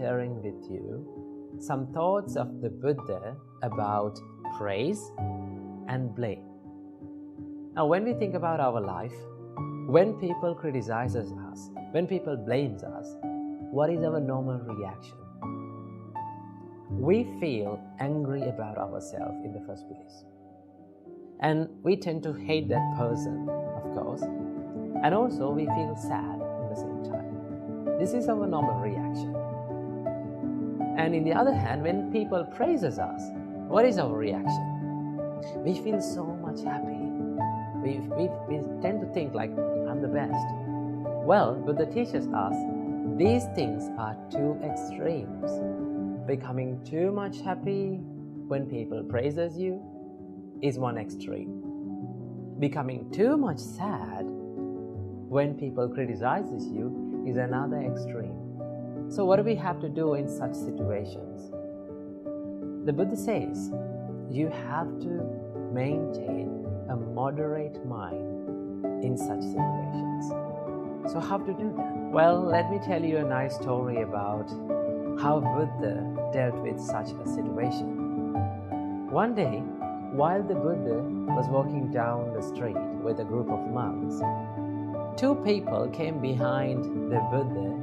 sharing with you some thoughts of the Buddha about praise and blame. Now, when we think about our life, when people criticizes us, when people blames us, what is our normal reaction? We feel angry about ourselves in the first place. And we tend to hate that person, of course. And also we feel sad in the same time. This is our normal reaction. And in the other hand, when people praises us, what is our reaction? We feel so much happy. We tend to think like, I'm the best. Well, Buddha teaches us these things are two extremes. Becoming too much happy when people praises you is one extreme. Becoming too much sad when people criticizes you is another extreme. So what do we have to do in such situations? The Buddha says you have to maintain a moderate mind in such situations. So how to do that? Well, let me tell you a nice story about how Buddha dealt with such a situation. One day, while the Buddha was walking down the street with a group of monks, two people came behind the Buddha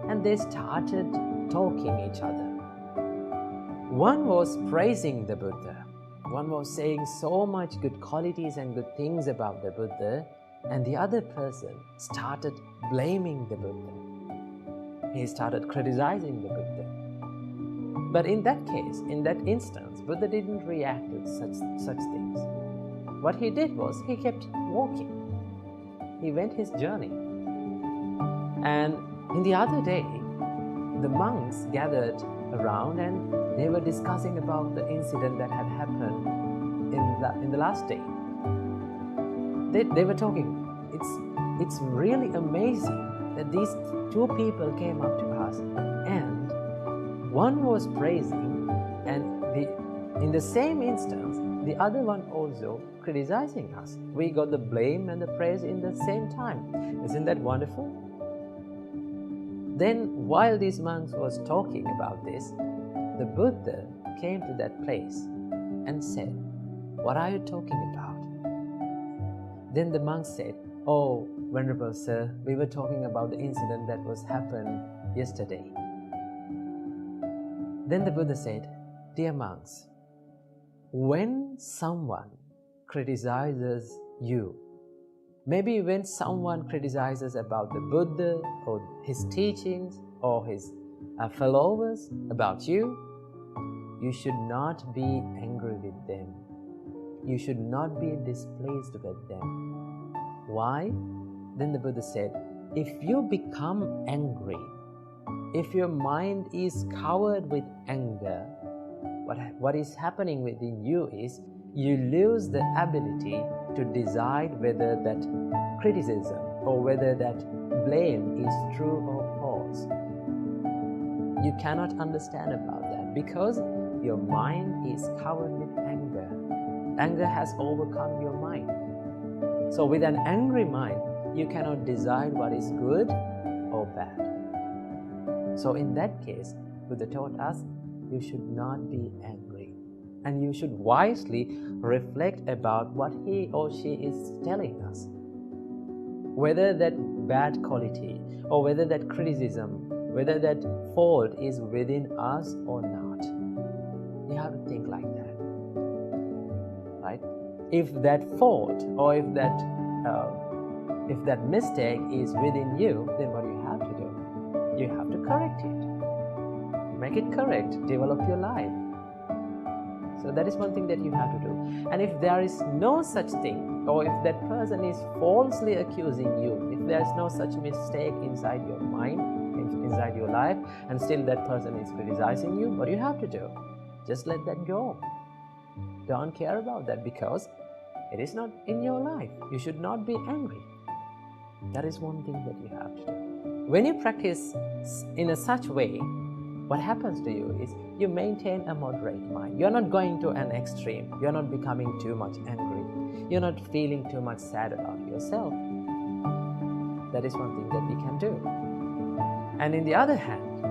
and they started talking each other. One was praising the Buddha. One was saying so much good qualities and good things about the Buddha, and the other person started blaming the Buddha. He started criticizing the Buddha. But in that case, in that instance, Buddha didn't react to such things. What he did was he kept walking. He went his journey. And in the other day, the monks gathered around and they were discussing about the incident that had happened in the last day. They were talking, it's really amazing that these two people came up to us and one was praising and in the same instance, the other one also criticizing us. We got the blame and the praise in the same time. Isn't that wonderful? Then while these monks was talking about this, the Buddha came to that place and said, "What are you talking about?" Then the monks said, "Oh, Venerable Sir, we were talking about the incident that was happened yesterday." Then the Buddha said, "Dear monks, when someone criticizes you, maybe when someone criticizes about the Buddha or his teachings or his followers about you, you should not be angry with them. You should not be displeased with them." Why? Then the Buddha said, if you become angry, if your mind is covered with anger, what is happening within you is you lose the ability to decide whether that criticism or whether that blame is true or false. You cannot understand about that because your mind is covered with anger. Anger has overcome your mind. So with an angry mind, you cannot decide what is good or bad. So in that case, Buddha taught us you should not be angry. And you should wisely reflect about what he or she is telling us. Whether that bad quality or whether that criticism, whether that fault is within us or not. You have to think like that. Right? If that fault or if that mistake is within you, then what do you have to do? You have to correct it. Make it correct. Develop your life. So that is one thing that you have to do. And if there is no such thing, or if that person is falsely accusing you, if there is no such mistake inside your mind, inside your life, and still that person is criticizing you, what do you have to do? Just let that go. Don't care about that because it is not in your life. You should not be angry. That is one thing that you have to do. When you practice in a such way, what happens to you is you maintain a moderate mind. You're not going to an extreme. You're not becoming too much angry. You're not feeling too much sad about yourself. That is one thing that we can do. And in the other hand,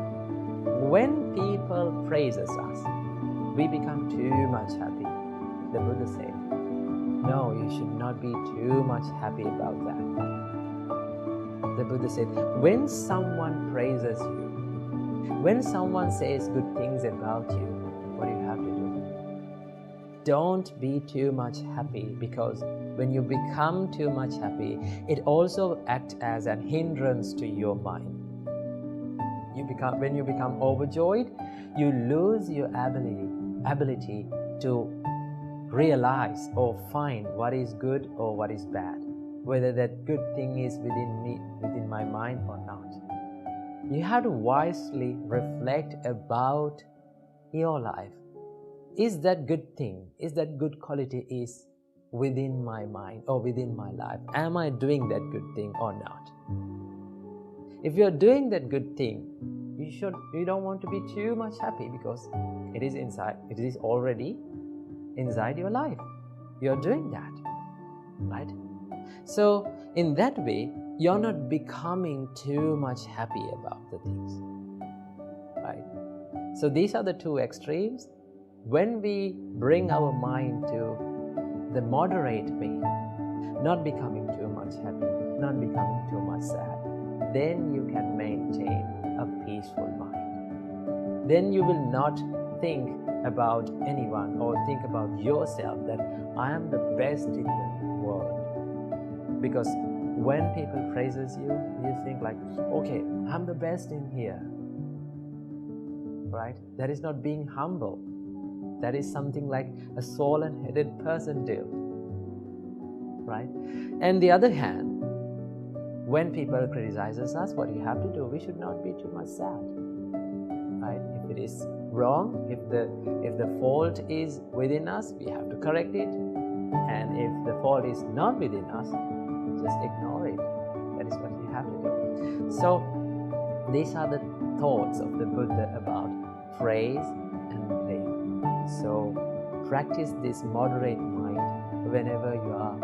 when people praises us, we become too much happy. The Buddha said, no, you should not be too much happy about that. The Buddha said, when someone praises you, when someone says good things about you, what do you have to do? Don't be too much happy, because when you become too much happy, it also acts as a hindrance to your mind. When you become overjoyed, you lose your ability to realize or find what is good or what is bad, whether that good thing is within my mind or not. You have to wisely reflect about your life. Is that good thing, is that good quality is within my mind or within my life? Am I doing that good thing or not? If you're doing that good thing, you don't want to be too much happy, because it is already inside your life. You're doing that, right? So in that way, you're not becoming too much happy about the things, right? So these are the two extremes. When we bring our mind to the moderate way, not becoming too much happy, not becoming too much sad, then you can maintain a peaceful mind. Then you will not think about anyone or think about yourself that I am the best in the world. Because when people praises you, you think like, okay, I'm the best in here, right? That is not being humble. That is something like a swollen-headed person do, right? And the other hand, when people criticizes us, what you have to do, we should not be too much sad, right? If it is wrong, if the fault is within us, we have to correct it. And if the fault is not within us, just ignore it. That is what you have to do. So these are the thoughts of the Buddha about praise and blame. So practice this moderate mind whenever you are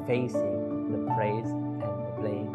facing the praise and the blame